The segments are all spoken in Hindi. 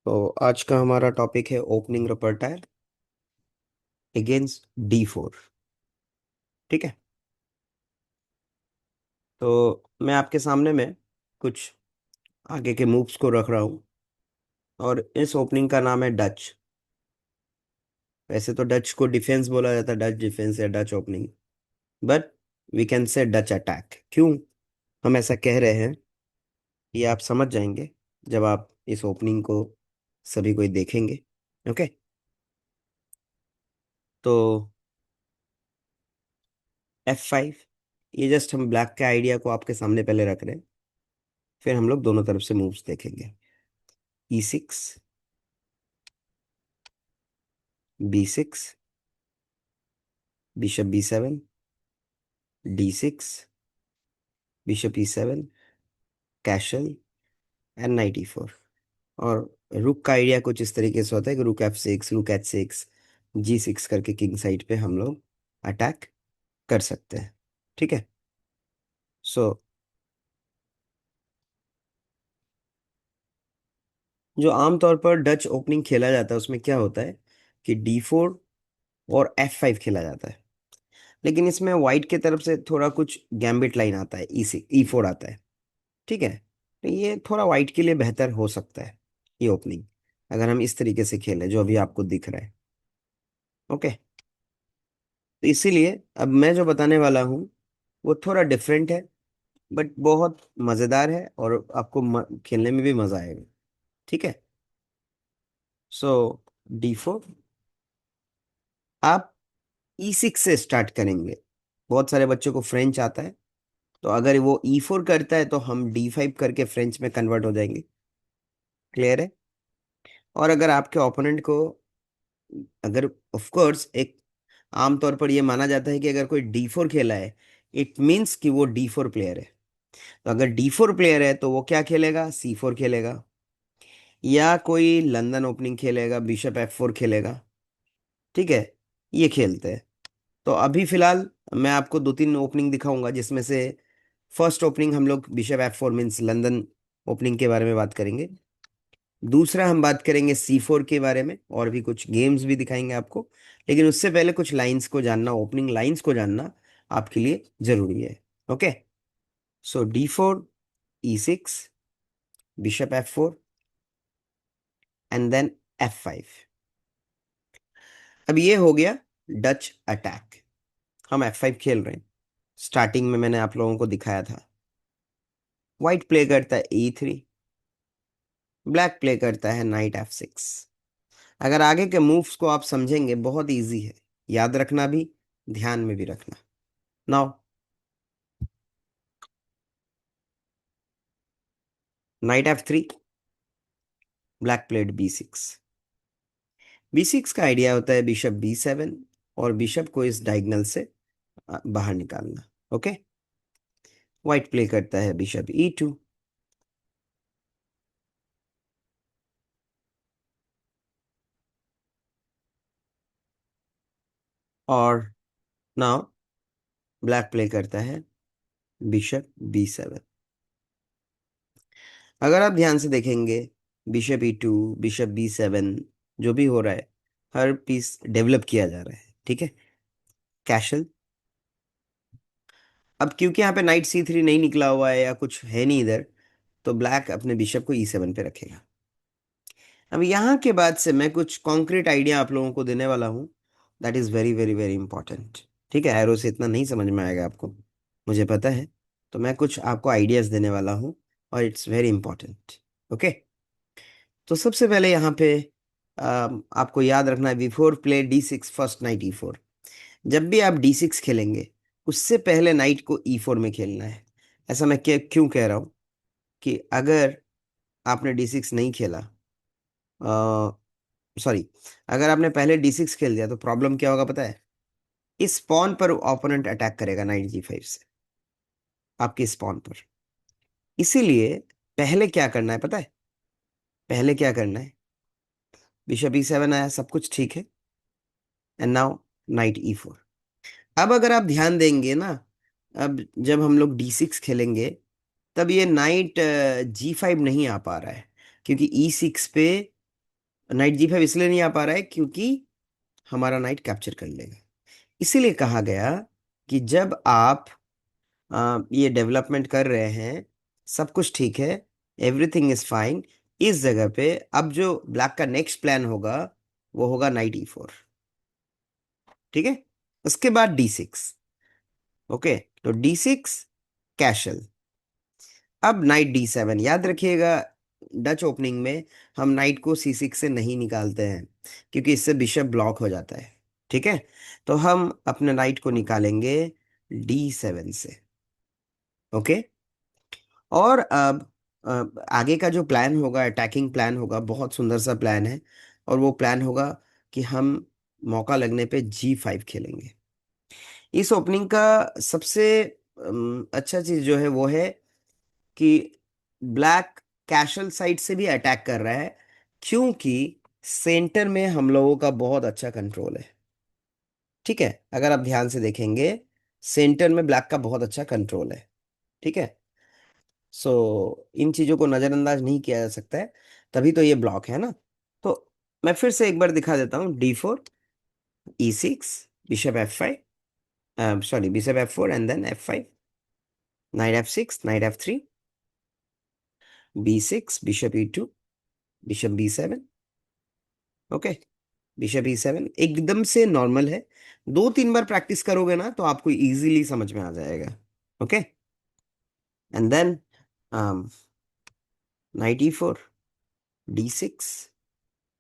तो आज का हमारा टॉपिक है ओपनिंग रपर्टायर अगेंस्ट D4। ठीक है। तो मैं आपके सामने में कुछ आगे के मूव्स को रख रहा हूँ और इस ओपनिंग का नाम है डच। वैसे तो डच को डिफेंस बोला जाता है, डच डिफेंस या Dutch opening, but we can say Dutch attack. क्यों हम ऐसा कह रहे हैं ये आप समझ जाएंगे जब आप इस ओपनिंग को सभी कोई देखेंगे। ओके। तो F5, ये जस्ट हम ब्लैक के आइडिया को आपके सामने पहले रख रहे हैं, फिर हम लोग दोनों तरफ से मूव्स देखेंगे। E6, B6, bishop B7, D6, bishop E7, castle and night E4। और रुक का आइडिया कुछ इस तरीके से होता है कि रुक F6, रुक H6, G6 करके किंग साइड पे हम लोग अटैक कर सकते हैं। ठीक है। सो जो आमतौर पर डच ओपनिंग खेला जाता है उसमें क्या होता है कि D4 और F5 खेला जाता है, लेकिन इसमें व्हाइट की तरफ से थोड़ा कुछ गैम्बिट लाइन आता है, E4 आता है। ठीक है। तो ये थोड़ा वाइट के लिए बेहतर हो सकता है ये ओपनिंग, अगर हम इस तरीके से खेलें जो अभी आपको दिख रहा है। ओके। तो इसीलिए अब मैं जो बताने वाला हूँ वो थोड़ा डिफरेंट है, बट बहुत मज़ेदार है और आपको खेलने में भी मज़ा आएगा। ठीक है। सो D4, आप E6 से स्टार्ट करेंगे। बहुत सारे बच्चों को फ्रेंच आता है, तो अगर वो E4 करता है तो हम D5 करके फ्रेंच में कन्वर्ट हो जाएंगे। क्लियर है। और अगर आपके ओपोनेंट को, अगर ऑफ कोर्स एक आमतौर पर यह माना जाता है कि अगर कोई D4 खेला है इट मीन्स कि वो D4 प्लेयर है। तो अगर D4 प्लेयर है तो वो क्या खेलेगा, C4 खेलेगा, या कोई लंदन ओपनिंग खेलेगा, बिशप F4 खेलेगा। ठीक है। ये खेलते हैं। तो अभी फिलहाल मैं आपको दो तीन ओपनिंग दिखाऊंगा जिसमें से फर्स्ट ओपनिंग हम लोग bishop F4 means London opening के बारे में बात करेंगे। दूसरा हम बात करेंगे C4 के बारे में, और भी कुछ गेम्स भी दिखाएंगे आपको, लेकिन उससे पहले कुछ लाइंस को जानना, ओपनिंग लाइंस को जानना आपके लिए जरूरी है। Okay. So D4, E6, bishop F4 and then F5। अब ये हो गया डच अटैक। हम F5 खेल रहे हैं। स्टार्टिंग में मैंने आप लोगों को दिखाया था, व्हाइट प्ले करता है E3, ब्लैक प्ले करता है नाइट F6। अगर आगे के मूव्स को आप समझेंगे बहुत इजी है, याद रखना भी, ध्यान में भी रखना। Now night F3, black played B6। B6 का आइडिया होता है बिशप B7 और बिशप को इस डायगोनल से बाहर निकालना। ओके। व्हाइट प्ले करता है बिशप E2, और नाउ ब्लैक प्ले करता है बिशप B7। अगर आप ध्यान से देखेंगे, बिशप E2, बिशप B7, जो भी हो रहा है हर पीस डेवलप किया जा रहा है। ठीक है। कैशल। अब क्योंकि यहाँ पे नाइट C3 नहीं निकला हुआ है या कुछ है नहीं इधर, तो ब्लैक अपने बिशप को E7 पे रखेगा। अब यहाँ के बाद से मैं कुछ कॉन्क्रीट आइडिया आप लोगों को देने वाला हूँ, that is very very very important. ठीक है। एरो से इतना नहीं समझ में आएगा आपको, मुझे पता है। तो मैं कुछ आपको आइडियाज़ देने वाला हूँ और इट्स वेरी इंपॉर्टेंट। ओके। तो सबसे पहले यहाँ पे आपको याद रखना है, before play D6 first night E4। जब भी आप D6 खेलेंगे उससे पहले नाइट को E4 में खेलना है। ऐसा मैं क्यों कह रहा हूँ कि अगर आपने D6 नहीं खेला, सॉरी, अगर आपने पहले D6 खेल दिया तो प्रॉब्लम क्या होगा पता है, इस पॉन पर ओपोनेंट अटैक करेगा नाइट G5 से, आपके स्पॉन पर। इसीलिए पहले क्या करना है पता है, पहले क्या करना है, बिशप E7 आया, सब कुछ ठीक है, एंड नाउ नाइट E4। अब अगर आप ध्यान देंगे ना, अब जब हम लोग D6 खेलेंगे तब ये नाइट G5 नहीं आ पा रहा है, क्योंकि E6 पे नाइट G5 इसलिए नहीं आ पा रहा है क्योंकि हमारा नाइट कैप्चर कर लेगा। इसीलिए कहा गया कि जब आप ये डेवलपमेंट कर रहे हैं, सब कुछ ठीक है, एवरीथिंग इज फाइन, इस जगह पे अब जो ब्लैक का नेक्स्ट प्लान होगा वो होगा नाइट E4। ठीक है, उसके बाद D6। ओके, तो D6 कैशल। अब नाइट D7 याद रखिएगा, डच ओपनिंग में हम नाइट को C6 से नहीं निकालते हैं क्योंकि इससे बिशप ब्लॉक हो जाता है। ठीक है, तो हम अपने नाइट को निकालेंगे D7 से। ओके, और अब आगे का जो प्लान होगा, अटैकिंग प्लान होगा, बहुत सुंदर सा प्लान है। और वो प्लान होगा कि हम मौका लगने पे G5 खेलेंगे। इस ओपनिंग का सबसे अच्छा चीज जो है वो है कि ब्लैक कैशल साइड से भी अटैक कर रहा है, क्योंकि सेंटर में हम लोगों का बहुत अच्छा कंट्रोल है। ठीक है, अगर आप ध्यान से देखेंगे, सेंटर में ब्लैक का बहुत अच्छा कंट्रोल है। ठीक है, सो इन चीजों को नजरअंदाज नहीं किया जा सकता है, तभी तो ये ब्लॉक है ना। तो मैं फिर से एक बार दिखा देता हूँ। D4, E6, bishop F5, sorry bishop F4 and then F5, knight F6, knight F3, B6, bishop E2, bishop B7। Okay, bishop E7 एकदम से नॉर्मल है। 2-3 बार प्रैक्टिस करोगे ना तो आपको इजीली समझ में आ जाएगा। Okay, and then knight E4, D6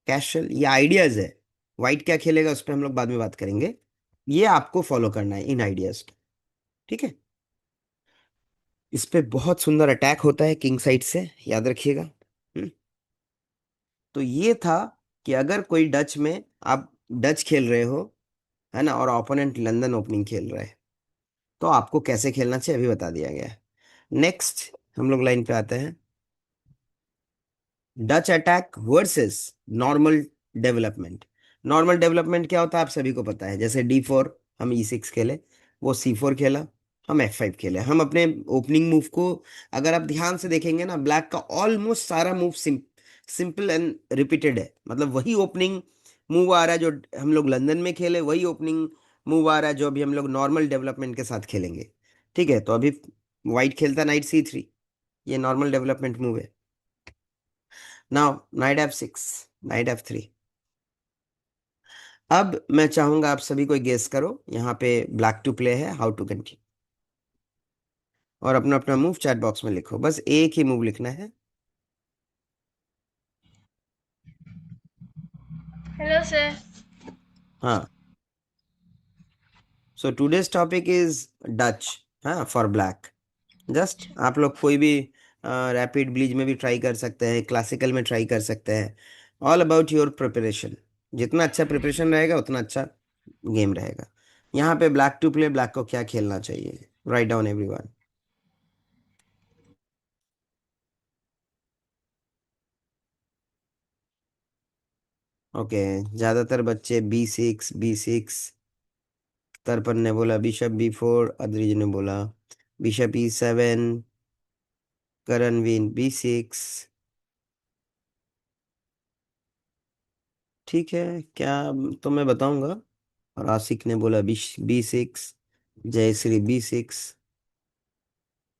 castle. ये आइडियाज है, वाइट क्या खेलेगा उस पर हम लोग बाद में बात करेंगे। ये आपको फॉलो करना है इन आइडियाज। ठीक है, इस पे बहुत सुंदर अटैक होता है किंग साइड से, याद रखिएगा। तो ये था कि अगर कोई डच में, आप डच खेल रहे हो, है ना, और ओपोनेंट लंदन ओपनिंग खेल रहा है, तो आपको कैसे खेलना चाहिए अभी बता दिया गया है। नेक्स्ट हम लोग लाइन पे आते हैं, Dutch attack versus normal development. Normal development क्या होता है आप सभी को पता है, जैसे D4 हम E6 खेले, वो C4 खेला, हम F5 खेले। हम अपने ओपनिंग मूव को, अगर आप ध्यान से देखेंगे ना, ब्लैक का ऑलमोस्ट सारा मूव सिंपल एंड रिपीटेड है। मतलब वही ओपनिंग मूव आ रहा है जो हम लोग लंदन में खेले, वही ओपनिंग मूव आ रहा है जो अभी हम लोग नॉर्मल डेवलपमेंट के साथ खेलेंगे। ठीक है, तो अभी व्हाइट खेलता नाइट C3, ये नॉर्मल डेवलपमेंट मूव है। Now night F6, knight F3। अब मैं चाहूंगा आप सभी को गेस करो, यहाँ पे ब्लैक टू प्ले है, हाउ टू कंटिन्यू। और अपना अपना मूव चैट बॉक्स में लिखो, बस एक ही मूव लिखना है। Hello, sir. हाँ, so today's topic is Dutch, हाँ, फॉर ब्लैक। जस्ट आप लोग कोई भी रैपिड ब्लीज में भी ट्राई कर सकते हैं, क्लासिकल में ट्राई कर सकते हैं। All about your preparation. जितना अच्छा प्रिपरेशन रहेगा उतना अच्छा गेम रहेगा। यहाँ पे ब्लैक टू प्ले, ब्लैक को क्या खेलना चाहिए, राइट डाउन एवरीवन। ओके, ज्यादातर बच्चे B6 तर्पण ने बोला बिशप B4, अद्रिज ने बोला बिशप E7, करणवीन B6। ठीक है, क्या, तो मैं बताऊंगा। और आशिक ने बोला B6, Jayashree B6,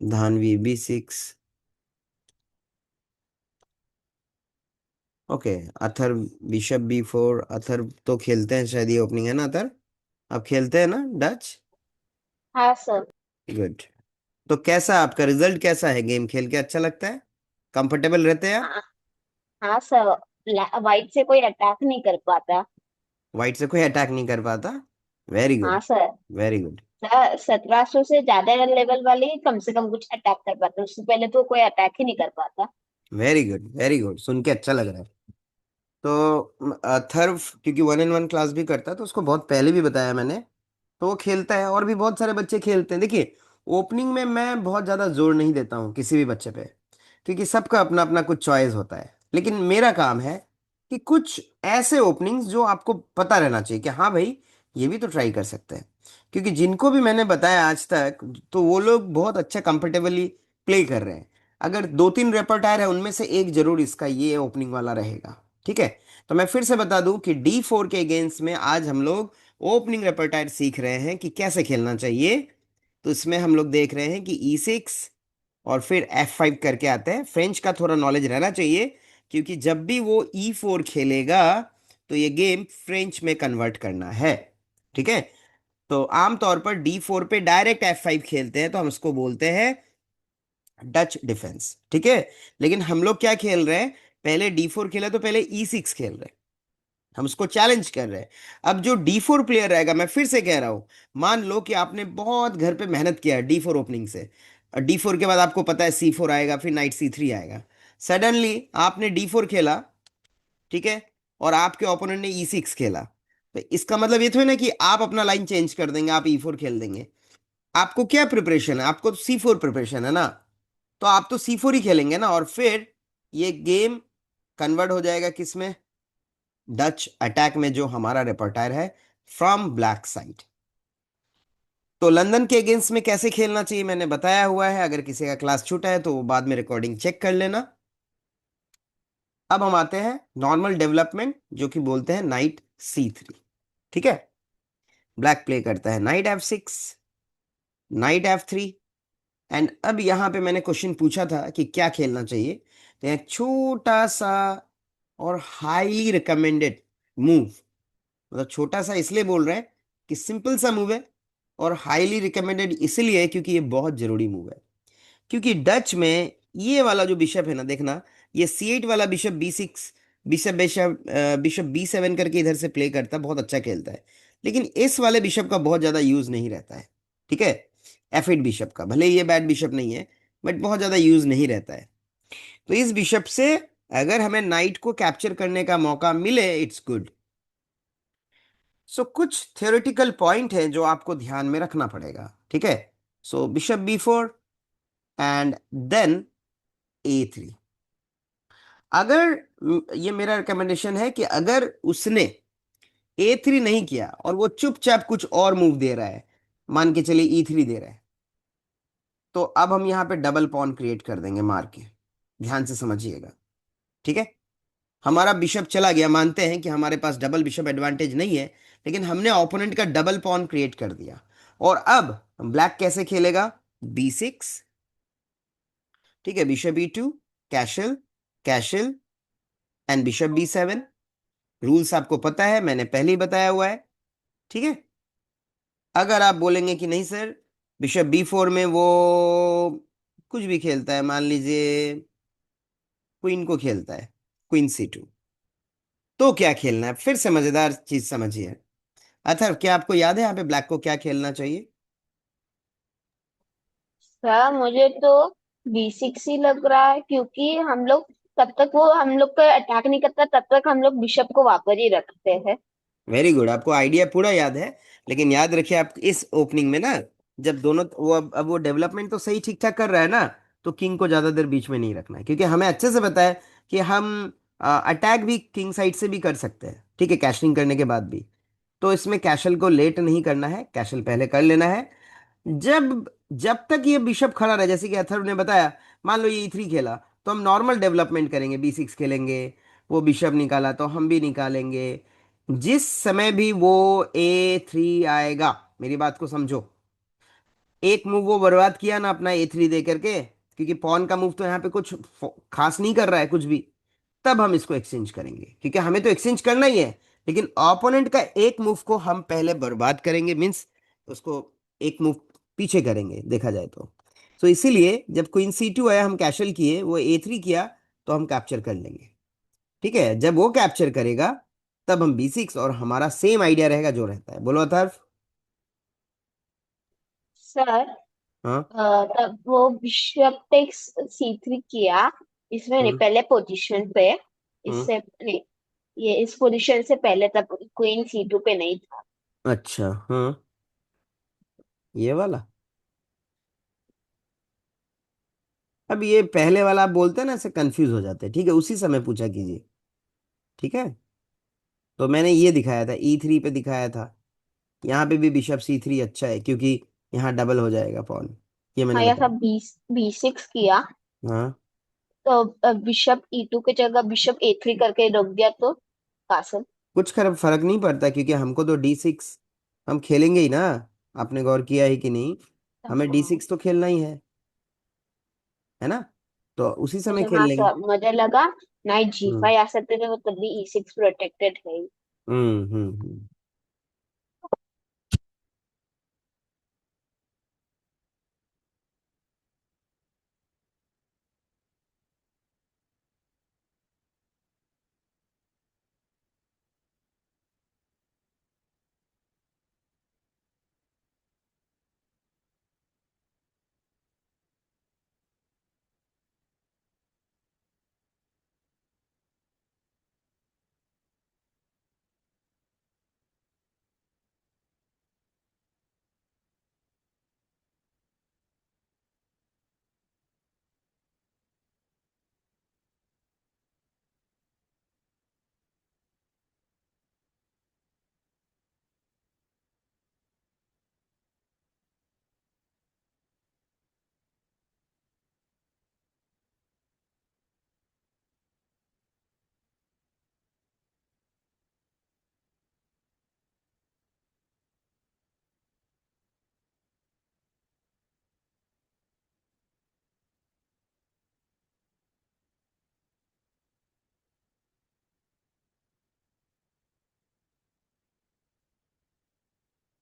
Dhanvi B6। Okay, other bishop B4। Other तो खेलते हैं शायद, ये ओपनिंग है ना अथर, आप खेलते हैं ना डच। हाँ सर। गुड। तो कैसा आपका रिजल्ट कैसा है, गेम खेल के अच्छा लगता है, कंफर्टेबल रहते हैं आप। हाँ। हाँ सर। वाइट से कोई अटैक नहीं कर पाता। वाइट से कोई अटैक नहीं कर पाता, वेरी हाँ good, sir. Very good, sir 1700 से ज्यादा लेवल वाले ही कम से कम कुछ अटैक कर पाते, उससे पहले तो कोई अटैक ही नहीं कर पाता। वेरी गुड, वेरी गुड, सुन के अच्छा लग रहा है। तो थर्व क्योंकि 1-on-1 क्लास भी करता है, तो उसको बहुत पहले भी बताया मैंने, तो वो खेलता है और भी बहुत सारे बच्चे खेलते हैं। देखिए, ओपनिंग में मैं बहुत ज़्यादा जोर नहीं देता हूँ किसी भी बच्चे पे, क्योंकि सबका अपना अपना कुछ चॉइस होता है। लेकिन मेरा काम है कि कुछ ऐसे ओपनिंग्स जो आपको पता रहना चाहिए कि हाँ भाई, ये भी तो ट्राई कर सकते हैं। क्योंकि जिनको भी मैंने बताया आज तक, तो वो लोग बहुत अच्छा कंफर्टेबली प्ले कर रहे हैं। अगर 2-3 रेपर्टायर है, उनमें से एक जरूर इसका ये ओपनिंग वाला रहेगा। ठीक है। तो मैं फिर से बता दूं कि D4 के अगेंस्ट में आज हम लोग ओपनिंग रेपर्टायर सीख रहे हैं कि कैसे खेलना चाहिए। तो इसमें हम लोग देख रहे हैं कि E6 और फिर F5 करके आता है। फ्रेंच का थोड़ा नॉलेज रहना चाहिए, क्योंकि जब भी वो E4 खेलेगा तो ये गेम फ्रेंच में कन्वर्ट करना है। ठीक है। तो आमतौर पर D4 पे डायरेक्ट F5 खेलते हैं, तो हम उसको बोलते हैं डच डिफेंस। ठीक है। लेकिन हम लोग क्या खेल रहे हैं, पहले D4 खेला तो पहले E6 खेल रहे हैं, हम उसको चैलेंज कर रहे हैं। अब जो D4 प्लेयर रहेगा, मैं फिर से कह रहा हूं, मान लो कि आपने बहुत घर पे मेहनत किया D4 ओपनिंग से, D4 के बाद आपको पता है C4 आएगा, फिर नाइट C3 आएगा। सडनली आपने D4 खेला, ठीक है, और आपके ओपोनेंट ने E6 खेला, तो इसका मतलब ये तो है ना कि आप अपना लाइन चेंज कर देंगे, आप E4 खेल देंगे। आपको क्या प्रिपरेशन है, आपको C4 प्रिपरेशन है ना, तो आप तो C4 ही खेलेंगे ना, और फिर ये गेम कन्वर्ट हो जाएगा किसमें, डच अटैक में, जो हमारा रिपर्टायर है फ्रॉम ब्लैक साइड। तो लंदन के अगेंस्ट में कैसे खेलना चाहिए मैंने बताया हुआ है, अगर किसी का क्लास छूटा है तो वो बाद में रिकॉर्डिंग चेक कर लेना। अब हम आते हैं नॉर्मल डेवलपमेंट, जो कि बोलते हैं नाइट C3। ठीक है। ब्लैक प्ले करता है night F6, knight F3। And अब यहां पे मैंने क्वेश्चन पूछा था कि क्या खेलना चाहिए, तो एक छोटा सा और हाईली रिकमेंडेड मूव, मतलब छोटा सा इसलिए बोल रहे हैं कि सिंपल सा मूव है, और हाईली रिकमेंडेड इसलिए है क्योंकि ये बहुत जरूरी मूव है। क्योंकि डच में ये वाला जो बिशप है ना, देखना, ये C8 वाला bishop B6, bishop bishop bishop B7 करके इधर से प्ले करता है, बहुत अच्छा खेलता है। लेकिन इस वाले बिशप का बहुत ज्यादा यूज नहीं रहता है। ठीक है। F8 बिशप का, भले ये बैड बिशप नहीं है, बट बहुत ज्यादा यूज नहीं रहता है। तो इस बिशप से अगर हमें नाइट को कैप्चर करने का मौका मिले, इट्स गुड। सो कुछ थ्योरेटिकल पॉइंट है जो आपको ध्यान में रखना पड़ेगा। ठीक है। So bishop B4 and then A3। अगर ये मेरा रिकमेंडेशन है कि अगर उसने A3 नहीं किया और वो चुपचाप कुछ और मूव दे रहा है, मान के चलिए E3 दे रहा है, तो अब हम यहाँ पे डबल पॉन क्रिएट कर देंगे मार के। ध्यान से समझिएगा। ठीक है। हमारा बिशप चला गया, मानते हैं कि हमारे पास डबल बिशप एडवांटेज नहीं है, लेकिन हमने ओपोनेंट का डबल पॉन क्रिएट कर दिया। और अब ब्लैक कैसे खेलेगा, B6, ठीक है, bishop E2, castle, castle, and bishop B7। Rules आपको पता है, मैंने पहले ही बताया हुआ है। ठीक है। अगर आप बोलेंगे कि नहीं सर, बिशप B4 में वो कुछ भी खेलता है, मान लीजिए क्वीन को खेलता है, क्वीन C2, तो क्या खेलना है, फिर से मजेदार चीज समझिए। अथर्व, क्या आपको याद है यहाँ पे ब्लैक को क्या खेलना चाहिए। सर मुझे तो B6 ही लग रहा है, क्योंकि हम लोग तब तक वो हम लोग को अटैक नहीं करता, तब तक हम लोग बिशप को वापर ही रखते हैं। वेरी गुड, आपको आइडिया पूरा याद है। लेकिन याद रखिए, आप इस ओपनिंग में ना, जब दोनों वो अब वो डेवलपमेंट तो सही ठीक ठाक कर रहा है ना, तो किंग को ज्यादा देर बीच में नहीं रखना है, क्योंकि हमें अच्छे से पता है कि हम अटैक भी किंग साइड से भी कर सकते हैं, ठीक है, कैशलिंग करने के बाद भी। तो इसमें कैशल को लेट नहीं करना है, कैशल पहले कर लेना है। जब जब तक ये बिशप खड़ा रहे, जैसे कि अथर्व ने बताया, मान लो ये E3 खेला, तो हम नॉर्मल डेवलपमेंट करेंगे, B6 खेलेंगे, वो बिशप निकाला तो हम भी निकालेंगे। जिस समय भी वो A3 आएगा, मेरी बात को समझो, एक मूव वो बर्बाद किया ना अपना A3 दे करके, क्योंकि पॉन का मूव तो यहाँ पे कुछ खास नहीं कर रहा है कुछ भी, तब हम इसको एक्सचेंज करेंगे, क्योंकि हमें तो एक्सचेंज करना ही है। लेकिन ओपोनेंट का एक मूव को हम पहले बर्बाद करेंगे, मीन्स उसको एक मूव पीछे करेंगे देखा जाए तो इसीलिए जब क्वीन C2 आया, हम कैशल किए, वो A3 किया, तो हम कैप्चर कर लेंगे। ठीक है। जब वो कैप्चर करेगा, तब हम B6, और हमारा सेम आइडिया रहेगा जो रहता है। बोलो अथर्व। सर हाँ। तब वो बिशप टेक्स C3 किया, इसमें नहीं, हम्म। पहले पोजीशन पे, हम्म। इससे नहीं, ये इस पोजीशन से पहले तब क्वीन C2 पे नहीं था। अच्छा, हाँ, ये वाला। अब ये पहले वाला आप बोलते हैं ना, ऐसे कंफ्यूज हो जाते हैं, ठीक है, उसी समय पूछा कीजिए। ठीक है। तो मैंने ये दिखाया था, E3 पे दिखाया था, यहाँ पे भी बिशप C3 अच्छा है, क्योंकि यहाँ डबल हो जाएगा पॉन, ये मैंने हाँ, यह बताया। सब B6 किया, हाँ। तो बिशप E2 की जगह बिशप A3 करके रख दिया तो कासल। कुछ खराब फर्क नहीं पड़ता, क्योंकि हमको तो D6 हम खेलेंगे ही ना। आपने गौर किया है कि नहीं? हमें हाँ, D6 तो खेलना ही है ना? तो उसी समय मुझे खेल हाँ लेंगे। मुझे लगा नाइट जी हम्म फाइव आ सकते थे, वो तभी E6 प्रोटेक्टेड है ही। हम्म।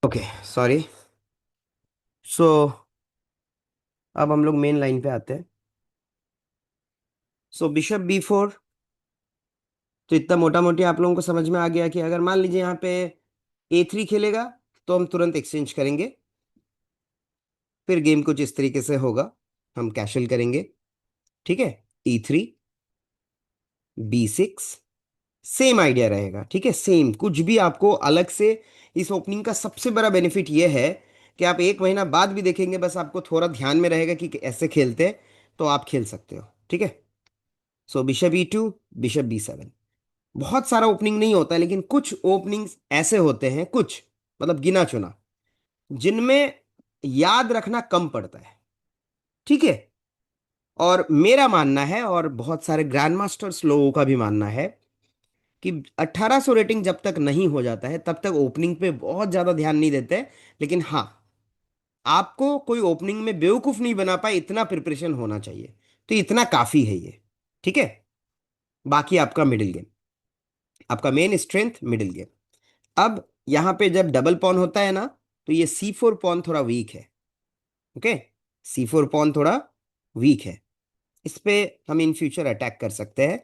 Okay, sorry. सो अब हम लोग मेन लाइन पे आते हैं। सो बिशप B4। तो इतना मोटा मोटी आप लोगों को समझ में आ गया कि अगर मान लीजिए यहाँ पे A3 खेलेगा, तो हम तुरंत एक्सचेंज करेंगे। फिर गेम कुछ इस तरीके से होगा, हम कैशल करेंगे। ठीक है। E3, B6, सेम आइडिया रहेगा। ठीक है, सेम, कुछ भी आपको अलग से। इस ओपनिंग का सबसे बड़ा बेनिफिट यह है कि आप एक महीना बाद भी देखेंगे, बस आपको थोड़ा ध्यान में रहेगा कि ऐसे खेलते हैं, तो आप खेल सकते हो। ठीक है। So bishop E2, bishop B7। बहुत सारा ओपनिंग नहीं होता है, लेकिन कुछ ओपनिंग्स ऐसे होते हैं, कुछ मतलब गिना चुना, जिनमें याद रखना कम पड़ता है। ठीक है। और मेरा मानना है, और बहुत सारे ग्रैंड मास्टर्स लोगों का भी मानना है, कि 1800 रेटिंग जब तक नहीं हो जाता है तब तक ओपनिंग पे बहुत ज्यादा ध्यान नहीं देते। लेकिन हाँ, आपको कोई ओपनिंग में बेवकूफ नहीं बना पाए, इतना प्रिपरेशन होना चाहिए। तो इतना काफी है ये। ठीक है। बाकी आपका मिडिल गेम, आपका मेन स्ट्रेंथ मिडिल गेम। अब यहां पे जब डबल पॉन होता है ना, तो ये C4 पॉन थोड़ा वीक है। ओके। C4 पॉन थोड़ा वीक है। इस पे हम इन फ्यूचर अटैक कर सकते हैं।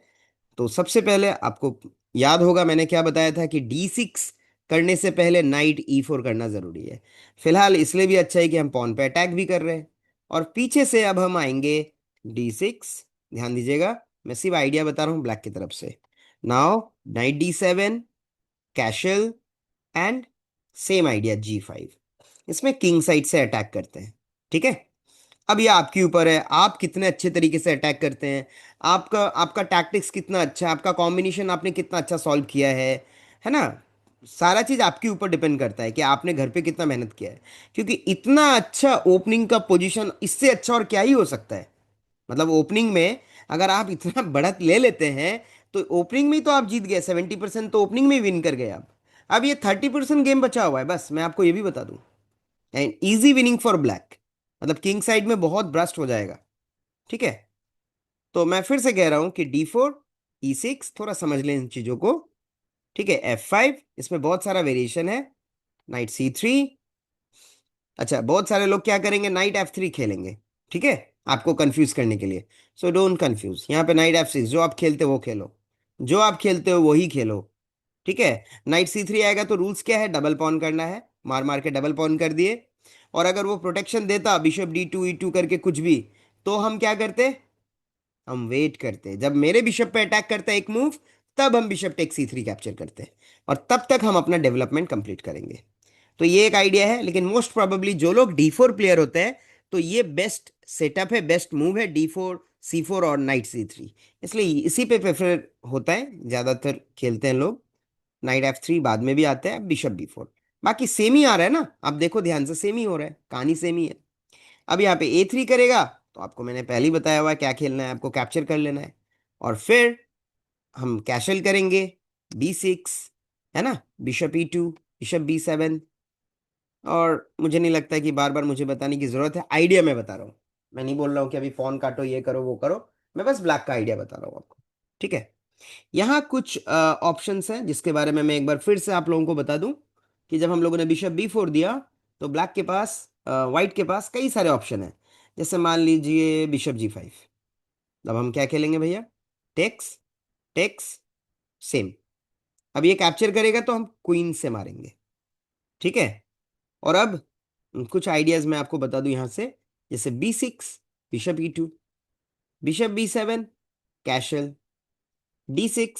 तो सबसे पहले आपको याद होगा मैंने क्या बताया था, कि D6 करने से पहले नाइट E4 करना जरूरी है। फिलहाल इसलिए भी अच्छा है कि हम पॉन पे अटैक भी कर रहे हैं। और पीछे से अब हम आएंगे D6। ध्यान दीजिएगा, मैं सिर्फ आइडिया बता रहा हूँ ब्लैक की तरफ से। Now night D7, castle, and same idea G5। इसमें किंग साइड से अटैक करते हैं। ठीक है। अब ये आपके ऊपर है, आप कितने अच्छे तरीके से अटैक करते हैं। आपका आपका टैक्टिक्स कितना अच्छा है, आपका कॉम्बिनेशन आपने कितना अच्छा सॉल्व किया है ना? सारा चीज आपके ऊपर डिपेंड करता है कि आपने घर पे कितना मेहनत किया है। क्योंकि इतना अच्छा ओपनिंग का पोजीशन, इससे अच्छा और क्या ही हो सकता है। मतलब ओपनिंग में अगर आप इतना बढ़त ले लेते हैं, तो ओपनिंग में ही तो आप जीत गए। 70% तो ओपनिंग में विन कर गए आप। अब ये 30% गेम बचा हुआ है, बस मैं आपको ये भी बता दूं। And easy winning for black, मतलब किंग साइड में बहुत ब्रस्ट हो जाएगा। ठीक है। तो मैं फिर से कह रहा हूं कि D4, E6 थोड़ा समझ लें इन चीजों को। ठीक है। F5, इसमें बहुत सारा वेरिएशन है। Night C3। अच्छा, बहुत सारे लोग क्या करेंगे, नाइट F3 खेलेंगे। ठीक है, आपको कंफ्यूज करने के लिए। सो डोंट कंफ्यूज, यहाँ पे नाइट F6, जो आप खेलते हो वो खेलो। जो आप खेलते हो वही खेलो। ठीक है। नाइट C3 आएगा तो रूल्स क्या है, डबल पॉन करना है। मार मार के डबल पॉन कर दिए। और अगर वो प्रोटेक्शन देता बिशप D2 E2 करके कुछ भी, तो हम क्या करते, हम वेट करते हैं जब मेरे बिशप पे अटैक करता है एक मूव, तब हम बिशप टेक C3 कैप्चर करते हैं। और तब तक हम अपना डेवलपमेंट कंप्लीट करेंगे। तो ये एक आइडिया है, लेकिन मोस्ट प्रोबेबली जो लोग D4 प्लेयर होते हैं, तो ये बेस्ट सेटअप है, बेस्ट मूव है D4 C4 और नाइट C3। इसलिए इसी पे प्रेफर होता है, ज्यादातर खेलते हैं लोग। नाइट F3 बाद में भी आता है, बिशप B4। बाकी सेम ही आ रहा है ना, आप देखो ध्यान से, सेम ही हो रहा है, कहानी सेम ही है। अब यहाँ पे A3 करेगा, तो आपको मैंने पहले ही बताया हुआ है क्या खेलना है, आपको कैप्चर कर लेना है। और फिर हम कैशल करेंगे B6, है ना, बिशप E2, बिशप B7। और मुझे नहीं लगता है कि बार बार मुझे बताने की जरूरत है, आइडिया मैं बता रहा हूँ। मैं नहीं बोल रहा हूँ कि अभी फोन काटो, ये करो वो करो। मैं बस ब्लैक का आइडिया बता रहा हूँ आपको। ठीक है। यहाँ कुछ ऑप्शंस हैं जिसके बारे में मैं एक बार फिर से आप लोगों को बता दूं कि जब हम लोगों ने बिशप B4 दिया तो ब्लैक के पास, वाइट के पास कई सारे ऑप्शन हैं। जैसे मान लीजिए बिशप G5। अब हम क्या खेलेंगे भैया? Takes, takes, same. अब ये कैप्चर करेगा तो हम क्वीन से मारेंगे। ठीक है। और अब कुछ आइडियाज मैं आपको बता दूं यहां से। जैसे B6, bishop E2, bishop B7, castle, D6,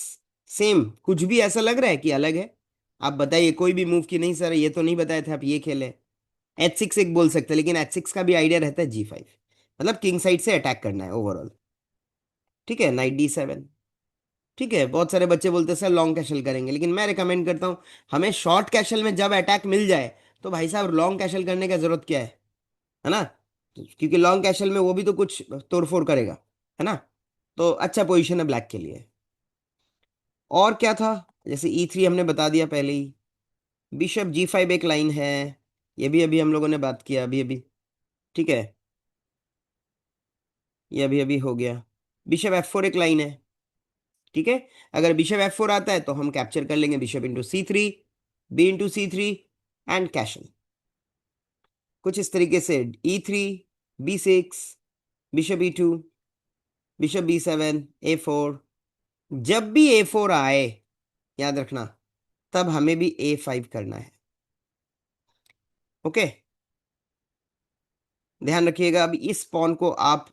same. कुछ भी ऐसा लग रहा है कि अलग है? आप बताइए कोई भी मूव की, नहीं सर ये तो नहीं बताए थे आप, ये खेले। H6 एक बोल सकते हैं, लेकिन H6 का भी आइडिया रहता है G5। मतलब किंग साइड से अटैक करना है ओवरऑल। ठीक है, नाइट D7। ठीक है, बहुत सारे बच्चे बोलते हैं सर लॉन्ग कैशल करेंगे, लेकिन मैं रिकमेंड करता हूँ हमें शॉर्ट कैशल में जब अटैक मिल जाए तो भाई साहब लॉन्ग कैशल करने का जरूरत क्या है ना? क्योंकि लॉन्ग कैशल में वो भी तो कुछ तोड़फोड़ करेगा, है ना? तो अच्छा पोजीशन है ब्लैक के लिए। और क्या था? जैसे E3 हमने बता दिया पहले ही। बिशप G5 एक लाइन है, ये भी अभी हम लोगों ने बात किया अभी अभी। ठीक है, ये अभी अभी हो गया। बिशप F4 एक लाइन है। ठीक है। अगर बिशप F4 आता है तो हम कैप्चर कर लेंगे bishop into C3, B into C3 and castle. कुछ इस तरीके से E3, B6, bishop E2, bishop B7, A4। जब भी A4 आए, याद रखना, तब हमें भी A5 करना है। ओके, ध्यान रखिएगा। अब इस पॉन को आप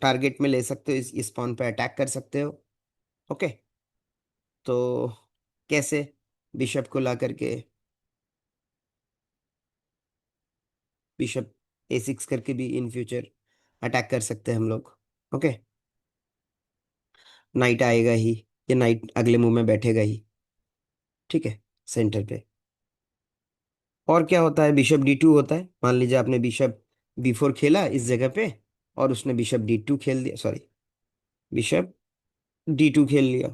टारगेट में ले सकते हो, इस पॉन पे अटैक कर सकते हो। ओके, तो कैसे? बिशप को ला करके बिशप A6 करके भी इन फ्यूचर अटैक कर सकते हैं हम लोग। ओके, नाइट आएगा ही, ये नाइट अगले मूव में बैठेगा ही। ठीक है, सेंटर पे। और क्या होता है? बिशप D2 होता है। मान लीजिए आपने बिशप B4 खेला इस जगह पे, और उसने बिशप D2 खेल दिया, सॉरी, बिशप D2 खेल लिया।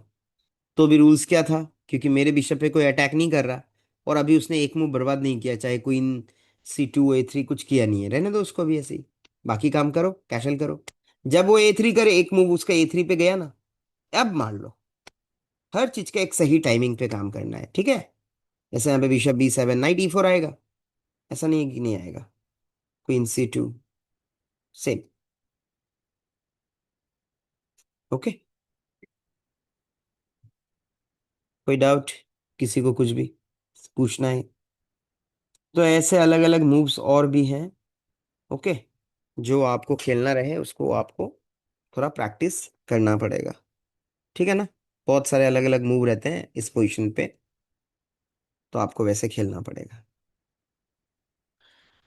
तो भी रूल्स क्या था? क्योंकि मेरे बिशप पे कोई अटैक नहीं कर रहा, और अभी उसने एक मूव बर्बाद नहीं किया, चाहे क्वीन C2 A3 कुछ किया नहीं है, रहने दो उसको भी ऐसे ही। बाकी काम करो, कैशल करो। जब वो A3 करे, एक मूव उसका A3 पे गया ना, अब मान लो। हर चीज का एक सही टाइमिंग पे काम करना है। ठीक है। जैसे यहाँ पे बिशप B7, नाइट E4 आएगा, ऐसा नहीं है कि नहीं आएगा। Queen C2, same. ओके, कोई डाउट? किसी को कुछ भी पूछना है? तो ऐसे अलग अलग मूव्स और भी हैं। ओके, जो आपको खेलना रहे उसको आपको थोड़ा प्रैक्टिस करना पड़ेगा। ठीक है ना? बहुत सारे अलग अलग मूव रहते हैं इस पोजीशन पे, तो आपको वैसे खेलना पड़ेगा।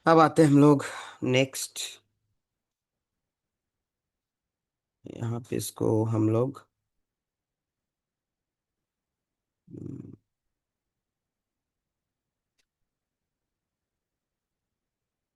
अब आते हैं हम लोग नेक्स्ट। यहाँ पे इसको हम लोग